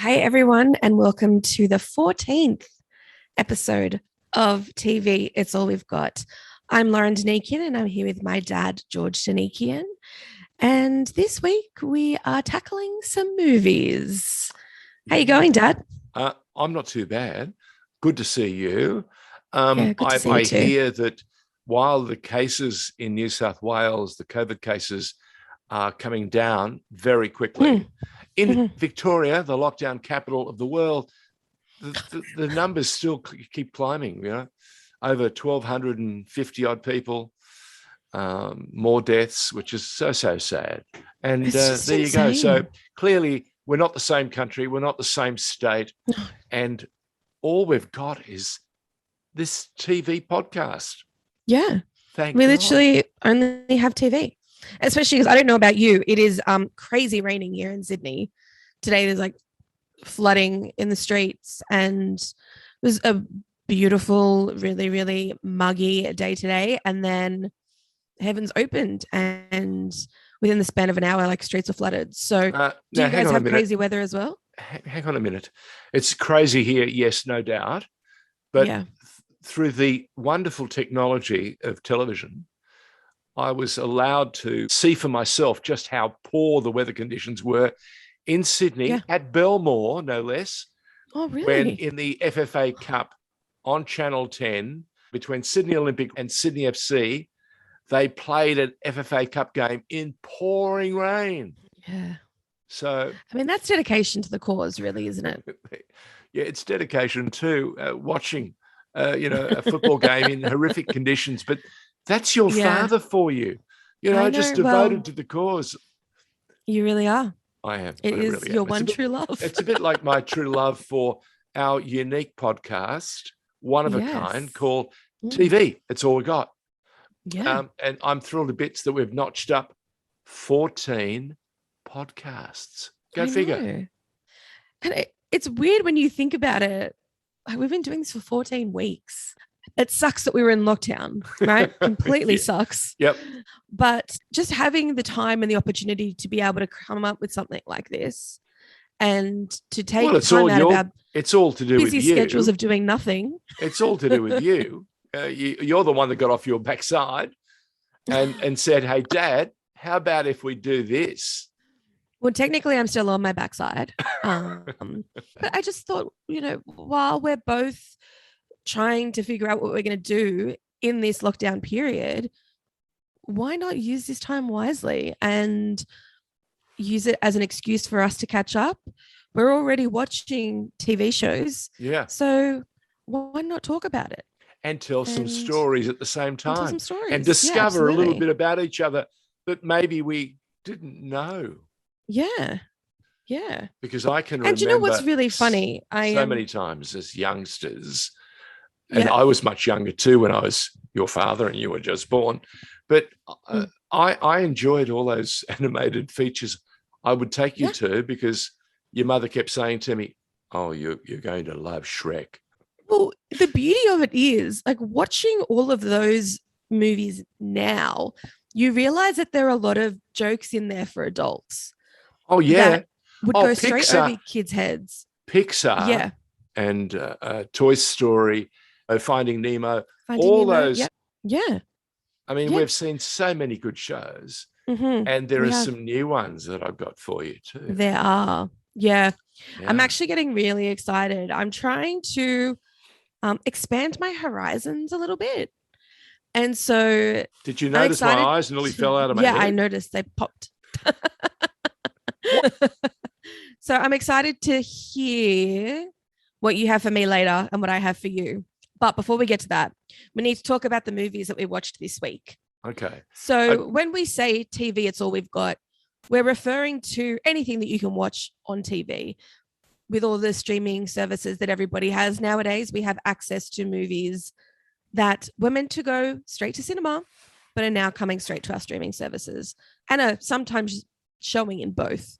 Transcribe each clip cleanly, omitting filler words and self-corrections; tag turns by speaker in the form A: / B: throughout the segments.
A: Hi, everyone, and welcome to the 14th episode of TV It's All We've Got. I'm Lauren Danikian, and I'm here with my dad, George Danikian. And this week, we are tackling some movies. How you going, Dad?
B: I'm not too bad. Good to see you.
A: Good to see you
B: I
A: too.
B: hear that while the cases in New South Wales, the COVID cases, are coming down very quickly, in Victoria, the lockdown capital of the world, the numbers still keep climbing. Over 1,250 odd people, more deaths, which is so sad. And there you go. So clearly, we're not the same country, we're not the same state, and all we've got is this TV podcast.
A: Yeah,
B: Thank
A: we
B: God.
A: literally only have TV, especially because I don't know about you. It is crazy raining here in Sydney today. There's like flooding in the streets, and it was a beautiful, really, really muggy day today. And then heavens opened, and within the span of an hour, like streets are flooded. So do you guys have crazy weather as well?
B: Hang on a minute. It's crazy here, yes, no doubt. But through the wonderful technology of television, I was allowed to see for myself just how poor the weather conditions were in Sydney at Belmore, no less.
A: Oh, really?
B: When in the FFA Cup on Channel 10 between Sydney Olympic and Sydney FC, they played an FFA Cup game in pouring rain.
A: Yeah.
B: So,
A: I mean, that's dedication to the cause, really, isn't it?
B: Yeah, it's dedication to watching, a football game in horrific conditions. But that's your father for you, just devoted to the cause.
A: You really are.
B: I am.
A: It is really your one true love.
B: It's a bit like my true love for our unique podcast, one of a kind, called TV It's All We Got.
A: Yeah.
B: And I'm thrilled to bits that we've notched up 14 podcasts. Go figure.
A: And it's weird when you think about it. Like, we've been doing this for 14 weeks. It sucks that we were in lockdown, right? Completely sucks.
B: Yep.
A: But just having the time and the opportunity to be able to come up with something like this and to take time out of our
B: it's all to do
A: busy
B: with you.
A: schedules of doing nothing.
B: It's all to do with you. You're the one that got off your backside and said, hey, Dad, how about if we do this?
A: Well, technically, I'm still on my backside. But I just thought, while we're both trying to figure out what we're going to do in this lockdown period, why not use this time wisely and use it as an excuse for us to catch up? We're already watching TV shows.
B: Yeah.
A: So why not talk about it?
B: And tell some stories at the same time.
A: Tell some stories.
B: And discover a little bit about each other that maybe we didn't know.
A: Yeah. Yeah.
B: Because I can remember.
A: And you know what's really funny?
B: So many times as youngsters, and I was much younger too when I was your father and you were just born, but I enjoyed all those animated features I would take you to, because your mother kept saying to me, oh, you're going to love Shrek.
A: Well, the beauty of it is, like, watching all of those movies now, you realize that there are a lot of jokes in there for adults.
B: Oh, yeah.
A: That would go straight over kids' heads.
B: Pixar and Toy Story, Finding Nemo, those.
A: Yeah.
B: I mean, we've seen so many good shows, and there are some new ones that I've got for you too.
A: There are. Yeah. I'm actually getting really excited. I'm trying to expand my horizons a little bit. And so
B: did you notice my eyes nearly fell out of my head?
A: Yeah, I noticed they popped. So I'm excited to hear what you have for me later and what I have for you. But before we get to that, we need to talk about the movies that we watched this week.
B: Okay.
A: So when we say TV, it's all we've got, we're referring to anything that you can watch on TV. With all the streaming services that everybody has nowadays, we have access to movies that were meant to go straight to cinema, but are now coming straight to our streaming services and are sometimes showing in both.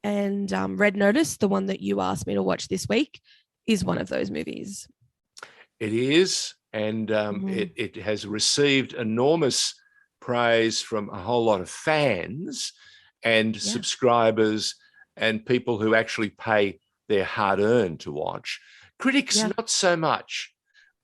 A: And Red Notice, the one that you asked me to watch this week, is one of those movies.
B: It is, and it has received enormous praise from a whole lot of fans and subscribers and people who actually pay they're hard-earned to watch. Critics, not so much.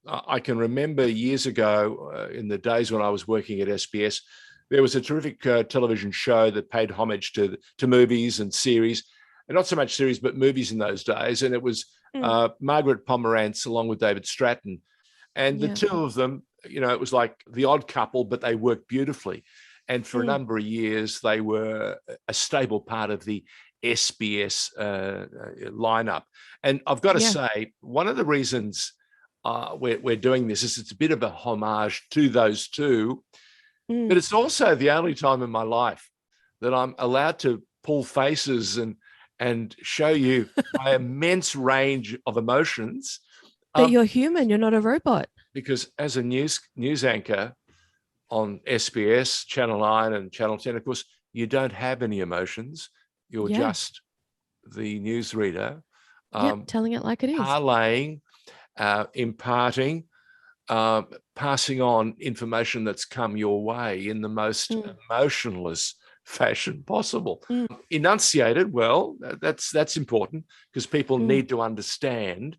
B: I can remember years ago, in the days when I was working at SBS, there was a terrific television show that paid homage to movies and series, and not so much series, but movies in those days. And it was Margaret Pomerantz along with David Stratton. And the two of them, it was like the odd couple, but they worked beautifully. And for a number of years, they were a stable part of the SBS lineup. And I've got to say, one of the reasons we're doing this is it's a bit of a homage to those two, but it's also the only time in my life that I'm allowed to pull faces and show you my immense range of emotions.
A: But you're human, you're not a robot.
B: Because as a news anchor on SBS, Channel 9 and Channel 10, of course, you don't have any emotions. You're just the newsreader.
A: Telling it like it is.
B: Parlaying, imparting, passing on information that's come your way in the most emotionless fashion possible. Enunciated well, that's important, because people need to understand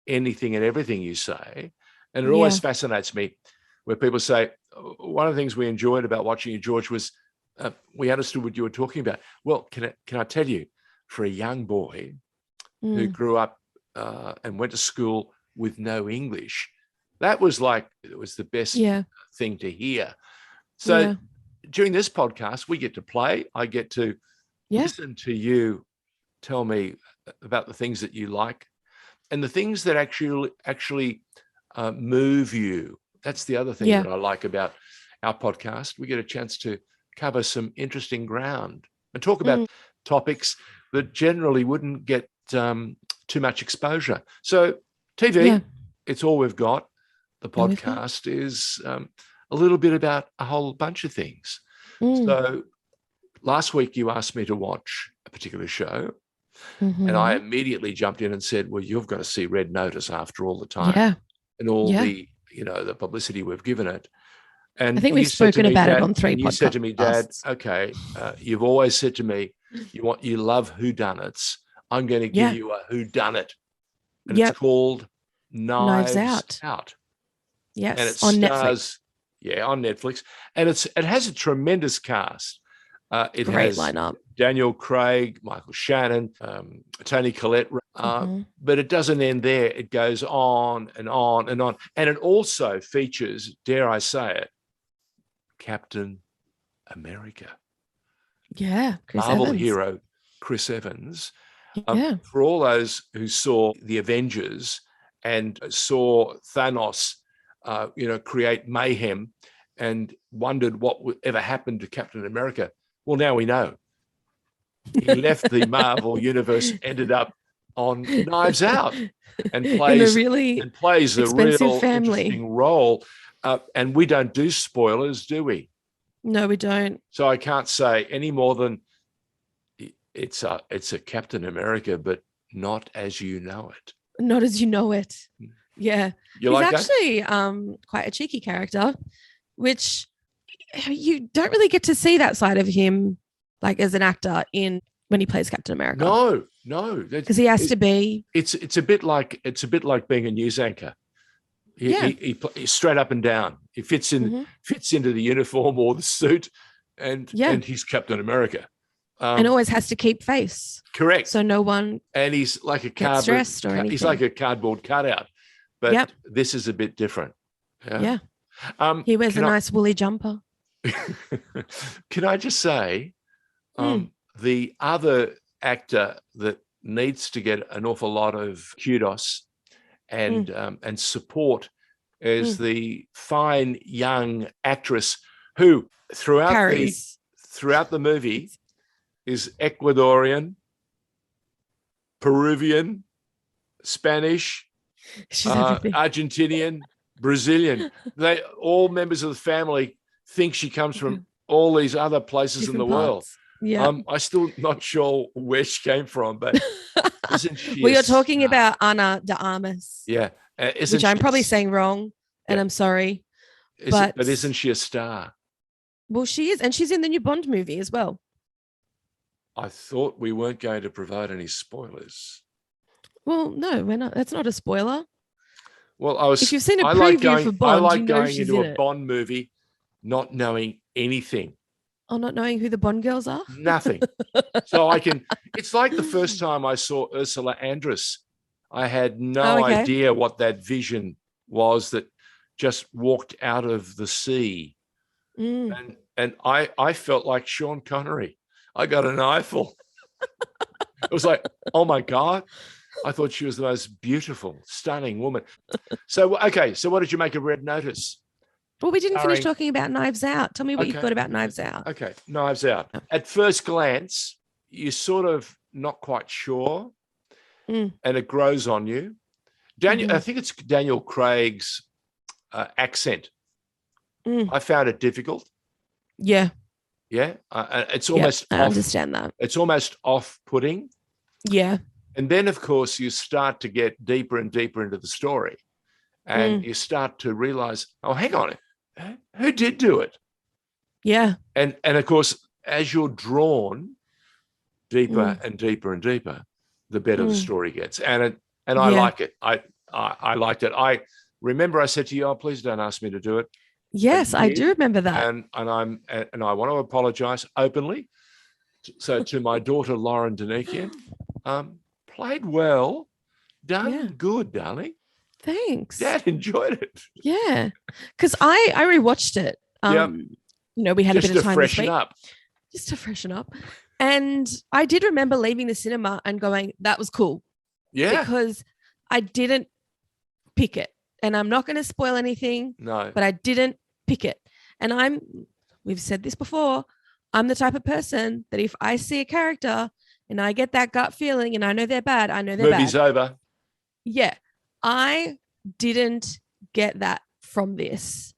B: anything and everything you say. And it always fascinates me where people say, one of the things we enjoyed about watching you, George, was we understood what you were talking about. Well, can I tell you, for a young boy who grew up and went to school with no English, that was like, it was the best thing to hear. So during this podcast, we get to play. I get to listen to you tell me about the things that you like and the things that actually move you. That's the other thing that I like about our podcast. We get a chance to cover some interesting ground and talk about topics that generally wouldn't get too much exposure. So TV, it's all we've got. The podcast is a little bit about a whole bunch of things. So last week you asked me to watch a particular show, and I immediately jumped in and said, well, you've got to see Red Notice after all the time and all the publicity we've given it. And
A: I think we've spoken about it on 3 podcasts.
B: You said to me, Dad, okay, you've always said to me, you love whodunnits. I'm going to give you a whodunit. And it's called Knives Out.
A: Yes,
B: and it
A: on
B: stars,
A: Netflix.
B: On Netflix. And it has a tremendous cast. It
A: Great
B: has
A: lineup.
B: Daniel Craig, Michael Shannon, Toni Collette. But it doesn't end there. It goes on and on and on. And it also features, dare I say it, Captain America.
A: Yeah, Chris
B: Marvel
A: Evans.
B: hero Chris Evans.
A: For
B: all those who saw the Avengers and saw Thanos, create mayhem and wondered what would ever happen to Captain America. Well, now we know. He left the Marvel universe, ended up on Knives Out, and plays a real
A: family.
B: interesting role. And we don't do spoilers, do we?
A: No, we don't.
B: So I can't say any more than it's a Captain America, but not as you know it.
A: Not as you know it. Yeah.
B: He's
A: actually quite a cheeky character, which you don't really get to see that side of him, like as an actor when he plays Captain America.
B: No,
A: because he has to be.
B: It's a bit like being a news anchor. He's straight up and down. He fits into the uniform or the suit, and he's Captain America.
A: And always has to keep face.
B: Correct.
A: So no one.
B: And he's like
A: stressed or anything.
B: He's like a cardboard cutout, but this is a bit different.
A: Yeah. He wears a nice woolly jumper.
B: Can I just say, the other actor that needs to get an awful lot of kudos and support is the fine young actress who throughout the movie is Ecuadorian, Peruvian, Spanish, Argentinian, Brazilian. They all members of the family think she comes from all these other places in the world. Yeah, I'm still not sure where she came from, but isn't she?
A: Well, you're talking about Ana de Armas.
B: Yeah,
A: which I'm probably saying wrong, and I'm sorry.
B: But isn't she a star?
A: Well, she is, and she's in the new Bond movie as well.
B: I thought we weren't going to provide any spoilers.
A: Well, no, we're not. That's not a spoiler.
B: Well,
A: If you've seen a
B: I like
A: preview for
B: I
A: Bond,
B: like
A: you know
B: going
A: she's
B: into
A: in
B: a
A: it.
B: Bond movie not knowing anything,
A: Or not knowing who the Bond girls are.
B: nothing. So it's like the first time I saw Ursula Andress. I had
A: Oh,
B: no
A: okay.
B: idea what that vision was that just walked out of the sea.
A: Mm.
B: And I felt like Sean Connery. I got an eyeful. It was like, oh my God. I thought she was the most beautiful, stunning woman. So, okay. So what did you make of Red Notice?
A: Well, we didn't finish
B: Starring-
A: talking about Knives Out. Tell me what you
B: Okay.
A: thought about Knives Out.
B: Okay. Knives Out.
A: Oh.
B: At first glance, you're sort of not quite sure,
A: Mm.
B: and it grows on you. I think it's Daniel Craig's accent.
A: Mm.
B: I found it difficult.
A: Yeah.
B: Yeah. It's almost
A: I
B: off.
A: understand that.
B: It's almost off-putting.
A: Yeah.
B: And then, of course, you start to get deeper and deeper into the story, and you start to realize, oh, hang on, who did do it?
A: Yeah.
B: And of course, as you're drawn deeper and deeper and deeper, the better the story gets. And I like it. I liked it. I remember I said to you, oh, please don't ask me to do it.
A: Yes, I do remember that.
B: And I want to apologize openly. So to my daughter, Lauren Danikian, played well, done good, darling.
A: Thanks.
B: Dad enjoyed it.
A: Yeah. Because I rewatched it. You know, we had
B: just
A: a bit of time
B: to freshen
A: this week.
B: up.
A: Just to freshen up. And I did remember leaving the cinema and going, that was cool.
B: Yeah.
A: Because I didn't pick it. And I'm not going to spoil anything.
B: No.
A: But I didn't pick it. And we've said this before, I'm the type of person that if I see a character and I get that gut feeling and I know they're bad, I know they're
B: Movie's
A: bad.
B: over.
A: Yeah. I didn't get that from this.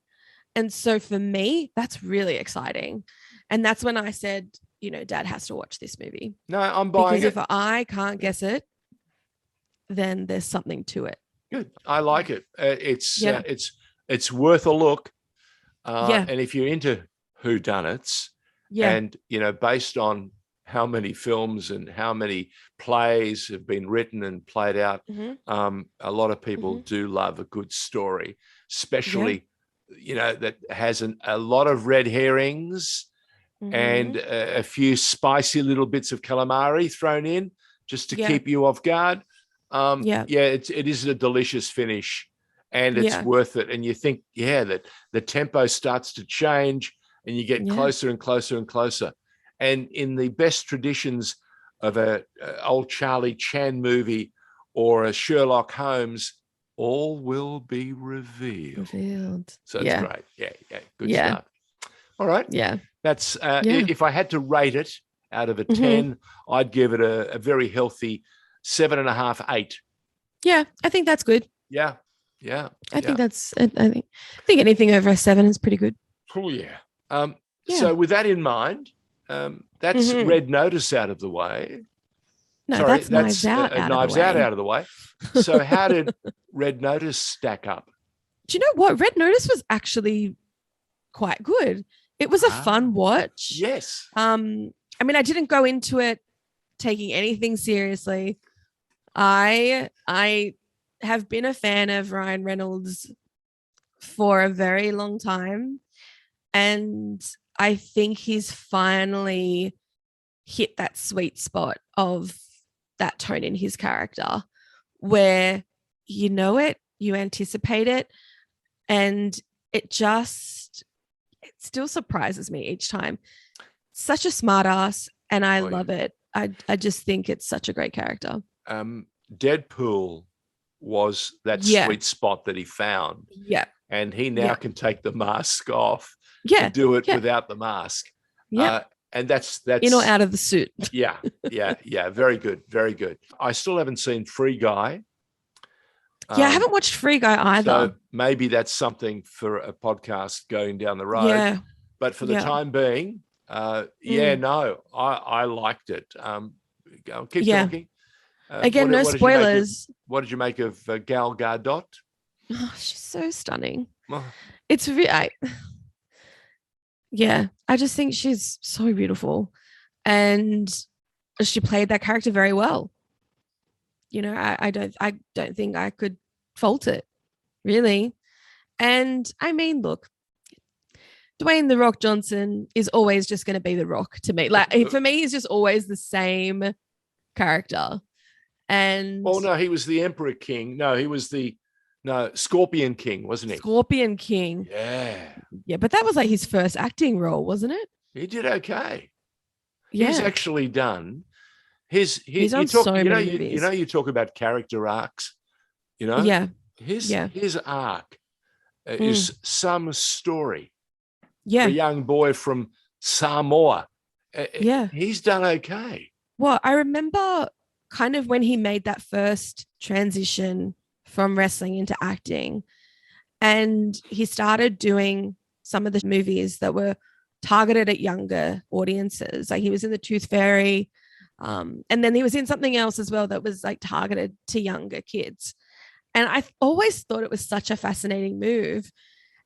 A: And so for me, that's really exciting. And that's when I said, you know, Dad has to watch this movie.
B: No, I'm buying
A: because
B: it.
A: if I can't guess it, then there's something to it.
B: Good. I like it. It's worth a look. And if you're into whodunits, and you know, based on how many films and how many plays have been written and played out, a lot of people do love a good story, especially you know, that has a lot of red herrings and a few spicy little bits of calamari thrown in just to keep you off guard. It is a delicious finish, and it's worth it. And you think, that the tempo starts to change and you get closer and closer and closer. And in the best traditions of a old Charlie Chan movie or a Sherlock Holmes, all will be revealed. So it's great. Good stuff. All right.
A: Yeah.
B: That's if I had to rate it out of a 10, I'd give it a very healthy 7.5, 8.
A: Yeah, I think that's good.
B: Yeah.
A: I think anything over a 7 is pretty good.
B: Oh yeah. So with that in mind, that's Red Notice out of the way.
A: No, sorry, that's Knives Out
B: out of the way. So how did Red Notice stack up?
A: Do you know what? Red Notice was actually quite good. It was a fun watch.
B: Yes.
A: I mean, I didn't go into it taking anything seriously. I have been a fan of Ryan Reynolds for a very long time. And I think he's finally hit that sweet spot of that tone in his character where you know it, you anticipate it, and it still surprises me each time. Such a smart ass, and I love it. I just think it's such a great character.
B: Deadpool was that sweet spot that he found.
A: Yeah.
B: And he now can take the mask off
A: and
B: do it without the mask.
A: Yeah.
B: And that's
A: in or out of the suit.
B: Yeah. Very good. Very good. I still haven't seen Free Guy.
A: I haven't watched Free Guy either.
B: So maybe that's something for a podcast going down the road.
A: Yeah.
B: But for the time being, I liked it. Keep talking.
A: Again, no spoilers.
B: What did you make of Gal Gadot?
A: Oh, she's so stunning.
B: Oh.
A: It's I just think she's so beautiful, and she played that character very well. I don't think I could fault it, really. And I mean, look, Dwayne The Rock Johnson is always just going to be The Rock to me. Like, for me, he's just always the same character. And
B: no, he was the Emperor King. No, he was the Scorpion King, wasn't he?
A: Scorpion King.
B: Yeah,
A: but that was like his first acting role, wasn't it?
B: he did okay.
A: Yeah,
B: He's actually done he's
A: on so many movies.
B: You talk about character arcs,
A: Yeah,
B: his arc is some story.
A: Yeah,
B: a young boy from Samoa.
A: Yeah,
B: He's done okay.
A: Well, I remember kind of when he made that first transition from wrestling into acting, and he started doing some of the movies that were targeted at younger audiences. Like he was in The Tooth Fairy, and then he was in something else as well that was like targeted to younger kids. And I always thought it was such a fascinating move.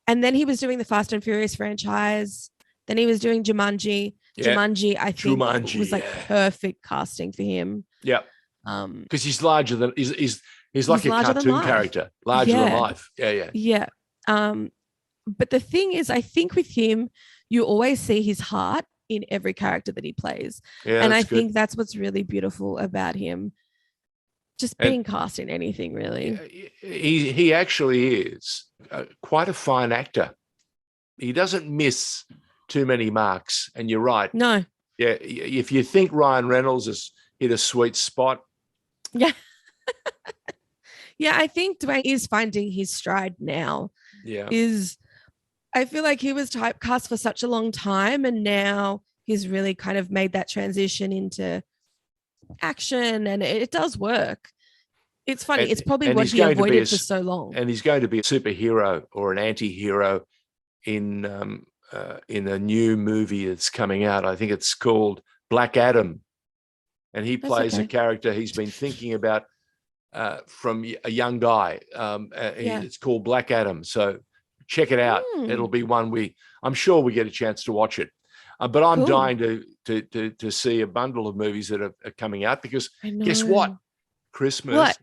A: And then he was doing the Fast and Furious franchise. Then he was doing Jumanji.
B: Yeah.
A: Jumanji, I think, was like perfect casting for him.
B: Yeah. Because he's larger than he's like a cartoon character, larger than life. Yeah.
A: Yeah. But the thing is, I think with him, you always see his heart in every character that he plays.
B: Yeah,
A: and I think that's what's really beautiful about him. Just being cast in anything, really.
B: He actually is quite a fine actor. He doesn't miss too many marks. And you're right.
A: No.
B: Yeah. If you think Ryan Reynolds has hit a sweet spot.
A: Yeah. Yeah, I think Dwayne is finding his stride now.
B: Yeah.
A: I feel like he was typecast for such a long time, and now he's really kind of made that transition into action, and it does work. It's funny. It's probably what he avoided for so long.
B: And he's going to be a superhero or an anti-hero in a new movie that's coming out. I think it's called Black Adam. And he plays a character he's been thinking about from a young guy. It's called Black Adam. So check it out. It'll be one I'm sure we get a chance to watch it. But I'm dying to see a bundle of movies that are coming out, because guess what? Christmas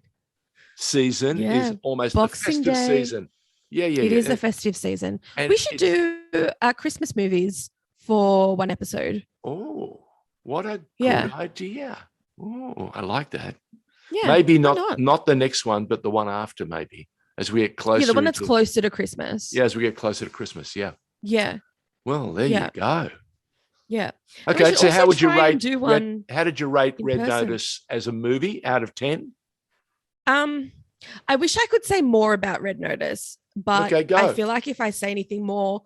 B: season is almost
A: Boxing
B: the festive
A: Day.
B: season. Yeah.
A: It is a festive season. And we should do Christmas movies for one episode.
B: Oh, what a good idea. Oh, I like that.
A: Yeah.
B: Maybe not the next one, but the one after, maybe, as we get closer.
A: Yeah, the one that's closer to Christmas.
B: Yeah, as we get closer to Christmas. Yeah.
A: Yeah.
B: Well, there you go.
A: Yeah.
B: Okay, so how would you rate
A: how
B: did you rate Red Notice as a movie out of 10?
A: I wish I could say more about Red Notice, but I feel like if I say anything more,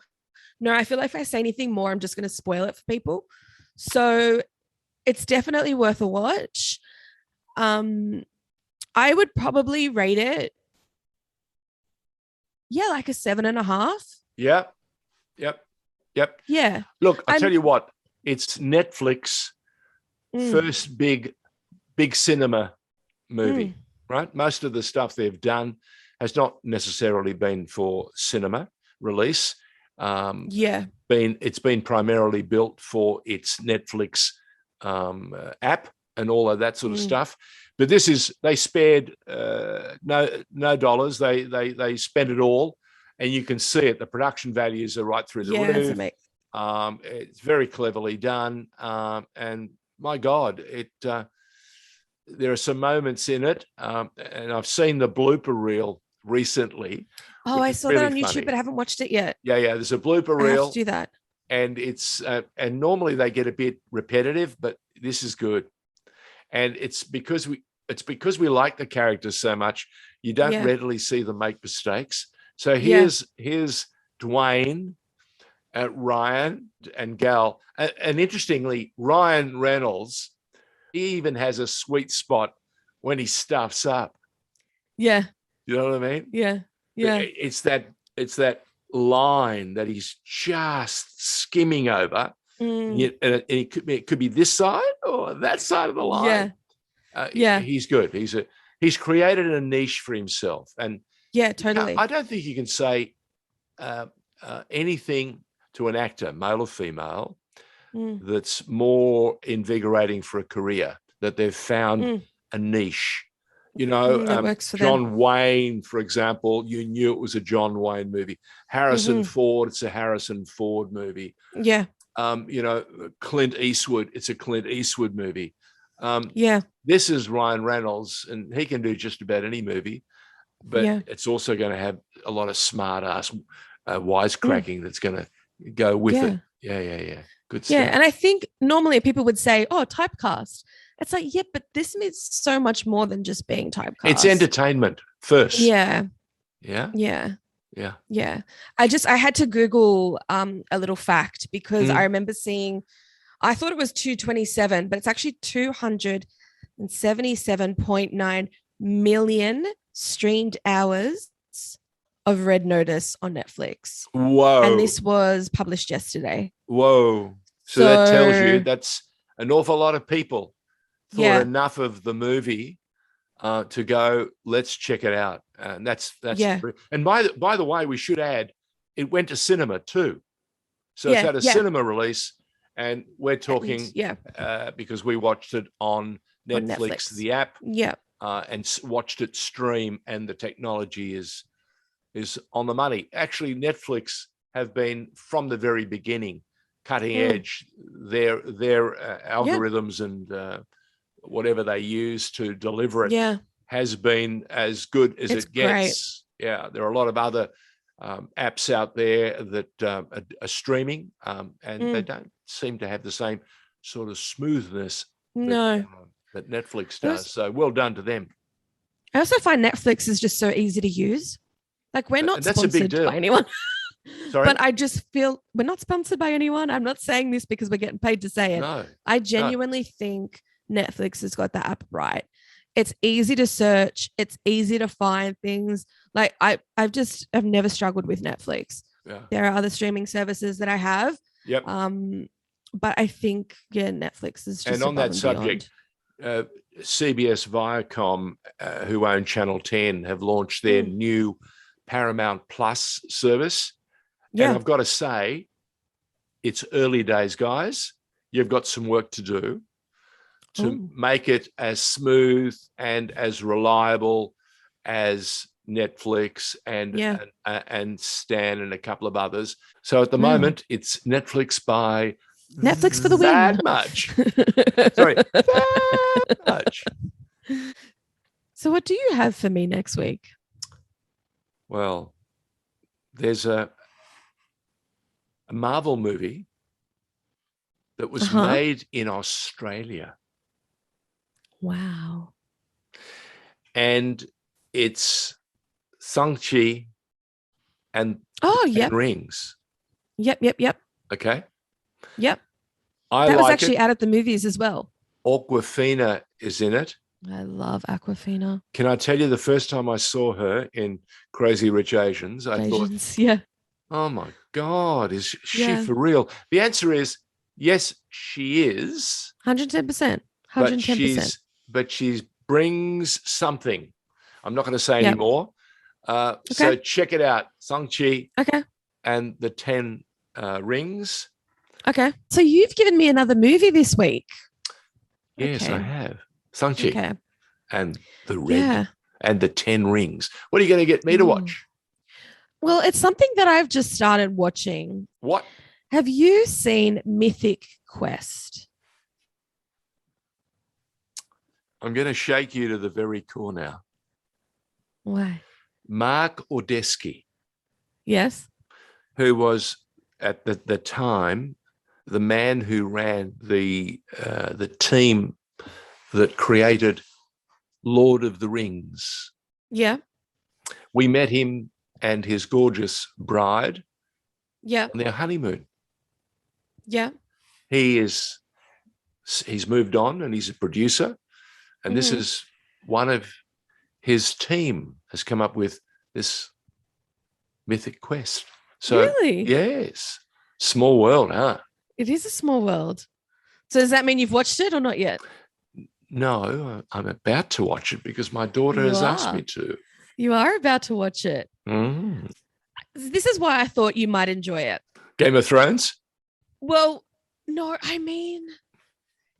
A: I'm just going to spoil it for people. So it's definitely worth a watch. I would probably rate it, like a 7.5.
B: Yep.
A: Yeah.
B: Look, I tell you what, it's Netflix first big cinema movie, right? Most of the stuff they've done has not necessarily been for cinema release. It's been primarily built for its Netflix app and all of that sort of stuff. But they spared no dollars. They spent it all. And you can see it. The production values are right through the roof. It's very cleverly done. And my God, there are some moments in it. And I've seen the blooper reel recently.
A: Oh, I saw that on YouTube, but I haven't watched it yet.
B: Yeah. There's a blooper reel.
A: I have to do that.
B: And it's and normally they get a bit repetitive, but this is good. And it's because we like the characters so much, you don't readily see them make mistakes. So here's Dwayne, Ryan, and Gal. And interestingly, Ryan Reynolds, he even has a sweet spot when he stuffs up.
A: Yeah.
B: You know what I mean?
A: Yeah.
B: It's that line that he's just skimming over. And it could be this side or that side of the line. He's good. He's created a niche for himself. And
A: totally.
B: I don't think you can say anything to an actor, male or female, that's more invigorating for a career, that they've found a niche. You know,
A: That works for them.
B: John Wayne, for example, you knew it was a John Wayne movie. Harrison Ford, it's a Harrison Ford movie.
A: Yeah.
B: You know, Clint Eastwood, it's a Clint Eastwood movie.
A: Yeah.
B: This is Ryan Reynolds, and he can do just about any movie, but it's also going to have a lot of smart ass wisecracking that's going to go with it. Yeah. Good stuff.
A: Yeah. And I think normally people would say, oh, typecast. It's like, yeah, but this means so much more than just being typecast.
B: It's entertainment first.
A: Yeah.
B: Yeah.
A: Yeah.
B: Yeah.
A: Yeah. I had to Google a little fact because I remember seeing, I thought it was 227, but it's actually 277.9 million streamed hours of Red Notice on Netflix.
B: Whoa.
A: And this was published yesterday.
B: Whoa. So that tells you that's an awful lot of people thought enough of the movie to go, let's check it out. And that's and by the way, we should add, it went to cinema too. So it's had a cinema release, and we're talking because we watched it on Netflix, the app, and watched it stream, and the technology is on the money. Actually, Netflix have been from the very beginning cutting edge. Their algorithms and whatever they use to deliver it has been as good as it gets. Great. Yeah, there are a lot of other apps out there that are streaming, and they don't seem to have the same sort of smoothness that Netflix does. So well done to them.
A: I also find Netflix is just so easy to use. Like, we're not sponsored by anyone.
B: Sorry?
A: But I just feel we're not sponsored by anyone. I'm not saying this because we're getting paid to say it.
B: No.
A: I genuinely think Netflix has got the app right. It's easy to search. It's easy to find things. Like, I've never struggled with Netflix.
B: Yeah.
A: There are other streaming services that I have.
B: Yep.
A: But I think Netflix is just.
B: And on that subject, CBS Viacom, who own Channel 10, have launched their new Paramount Plus service. Yeah. And I've got to say, it's early days, guys. You've got some work to do to make it as smooth and as reliable as Netflix and Stan and a couple of others. So at the moment, it's Netflix by
A: Netflix for the win.
B: That much. Sorry, that much.
A: So what do you have for me next week?
B: Well, there's a Marvel movie that was made in Australia.
A: Wow.
B: And it's Shang-Chi and Rings.
A: Yep.
B: Okay.
A: Yep.
B: That
A: was actually out at the movies as well.
B: Awkwafina is in it.
A: I love Awkwafina.
B: Can I tell you, the first time I saw her in Crazy Rich Asians, I thought, oh my God, is she for real? The answer is yes, she is.
A: 110%. 110%.
B: But she brings something. I'm not going to say any more. So check it out. Shang-Chi and the 10 Rings.
A: Okay. So you've given me another movie this week.
B: Yes, I have. Shang-Chi and the Red and the 10 Rings. What are you going to get me to watch?
A: Well, it's something that I've just started watching.
B: What?
A: Have you seen Mythic Quest?
B: I'm going to shake you to the very core now.
A: Why?
B: Mark Ordesky.
A: Yes.
B: Who was at the time the man who ran the team that created Lord of the Rings.
A: Yeah.
B: We met him and his gorgeous bride on their honeymoon.
A: Yeah.
B: He's moved on and he's a producer. And this is one of his team has come up with this Mythic Quest. So,
A: really?
B: Yes. Small world, huh?
A: It is a small world. So does that mean you've watched it or not yet?
B: No, I'm about to watch it because my daughter has asked me to.
A: You are about to watch it.
B: Mm.
A: This is why I thought you might enjoy it.
B: Game of Thrones?
A: Well, no, I mean,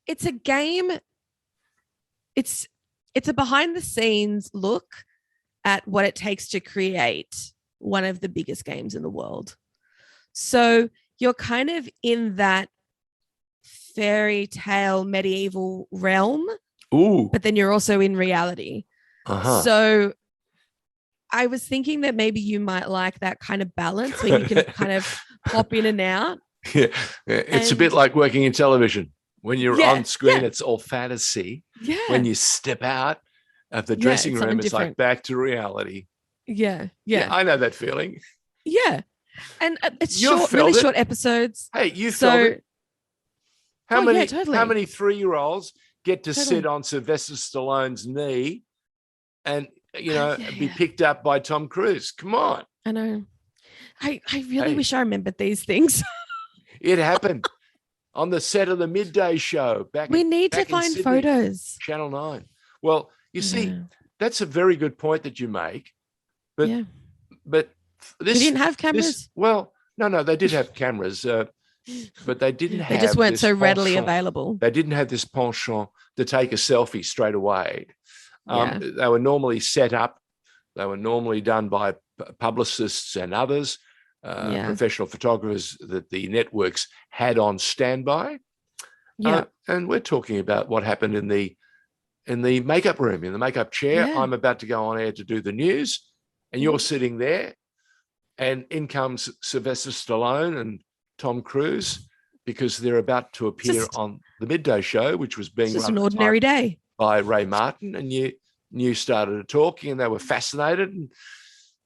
A: it's a game. It's it's a behind the scenes look at what it takes to create one of the biggest games in the world. So you're kind of in that fairy tale medieval realm,
B: Ooh.
A: but then you're also in reality.
B: Uh-huh.
A: So I was thinking that maybe you might like that kind of balance where you can kind of pop in and out.
B: Yeah. It's a bit like working in television. When you're on screen, it's all fantasy.
A: Yeah.
B: When you step out of the dressing room, it's like back to reality.
A: Yeah.
B: I know that feeling.
A: Yeah. And it's really short episodes.
B: Hey, you felt it. How many 3-year-olds get to sit on Sylvester Stallone's knee and be picked up by Tom Cruise? Come on.
A: I know. I really wish I remembered these things.
B: It happened on the set of the midday show back.
A: We need to find
B: Sydney,
A: photos.
B: Channel 9. Well, you see, that's a very good point that you make. But this,
A: we didn't have cameras.
B: No, they did have cameras, but they didn't have.
A: They just weren't so readily available.
B: They didn't have this penchant to take a selfie straight away. They were normally set up. They were normally done by publicists and others, professional photographers that the networks had on standby. And we're talking about what happened in the makeup room, in the makeup chair. I'm about to go on air to do the news, and you're sitting there, and in comes Sylvester Stallone and Tom Cruise, because they're about to appear on the midday show, which was being
A: run an ordinary day
B: by Ray Martin, and you started talking, and they were fascinated, and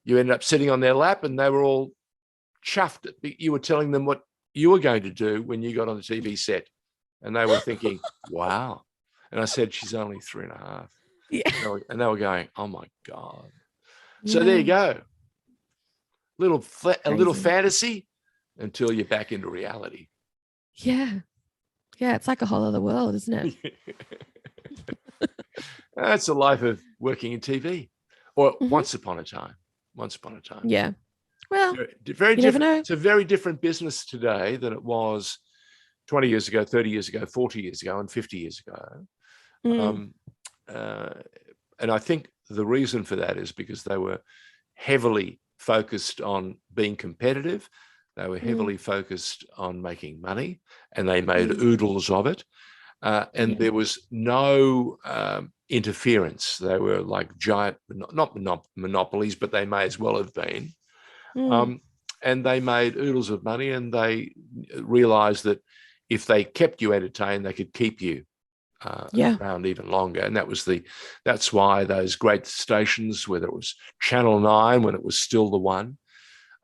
B: you ended up sitting on their lap, and they were all chuffed. You were telling them what you were going to do when you got on the TV set, and they were thinking, "Wow!" And I said, "She's only 3.5." Yeah, and they were going, "Oh my God!" So there you go, a little fantasy until you're back into reality.
A: Yeah, it's like a whole other world, isn't it?
B: That's the life of working in TV, or once upon a time.
A: Yeah. Well,
B: very different. It's a very different business today than it was 20 years ago, 30 years ago, 40 years ago, and 50 years ago. And I think the reason for that is because they were heavily focused on being competitive. They were heavily focused on making money, and they made oodles of it. And there was no interference. They were like giant, not monopolies, but they may as well have been. And they made oodles of money, and they realized that if they kept you entertained, they could keep you around even longer. And that's why those great stations, whether it was Channel 9 when it was still the one,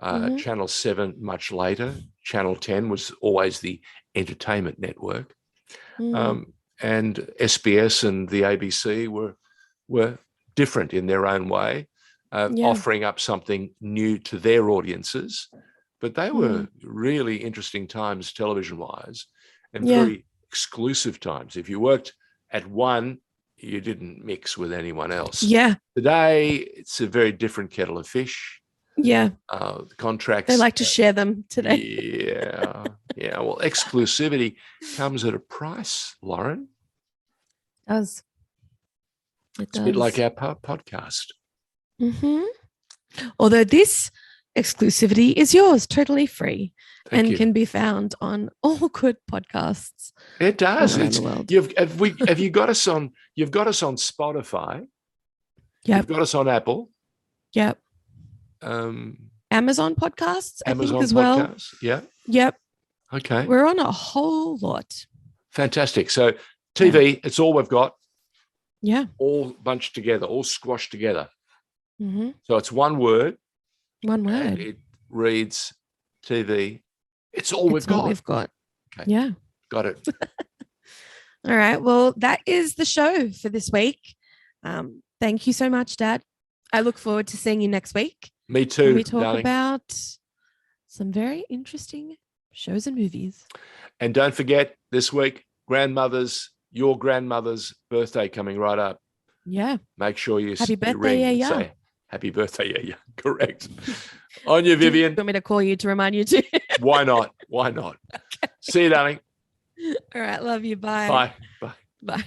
B: Channel 7 much later, Channel 10 was always the entertainment network. And SBS and the ABC were different in their own way, offering up something new to their audiences. But they were really interesting times television-wise, and very exclusive times. If you worked at one, you didn't mix with anyone else.
A: Yeah.
B: Today, it's a very different kettle of fish.
A: Yeah.
B: The contracts.
A: They like to share them today.
B: Yeah. Well, exclusivity comes at a price, Lauren.
A: It does.
B: It's a bit like our podcast.
A: Although this exclusivity is yours, totally free,
B: Thank you.
A: Can be found on all good podcasts.
B: It does.
A: Around the world.
B: Have you got us on? You've got us on Spotify.
A: Yep.
B: You've got us on Apple.
A: Yep. Amazon podcasts, I think, as well.
B: Podcasts. Yeah.
A: Yep.
B: Okay.
A: We're on a whole lot.
B: Fantastic. So TV, it's all we've got.
A: Yeah.
B: All bunched together, all squashed together. So it's one word.
A: One word.
B: And it reads TV. It's all we've got.
A: We've got.
B: Okay.
A: Yeah.
B: Got it.
A: All right. Well, that is the show for this week. Thank you so much, Dad. I look forward to seeing you next week.
B: Me too.
A: We talk
B: darling.
A: about some very interesting shows and movies.
B: And don't forget, this week, your grandmother's birthday coming right up.
A: Yeah.
B: Make sure you
A: happy birthday, yeah.
B: Say happy birthday, yeah. Correct. On you, Vivian.
A: Do you want me to call you to remind you too?
B: Why not? Okay. See you, darling.
A: All right. Love you. Bye.
B: Bye. Bye.
A: Bye.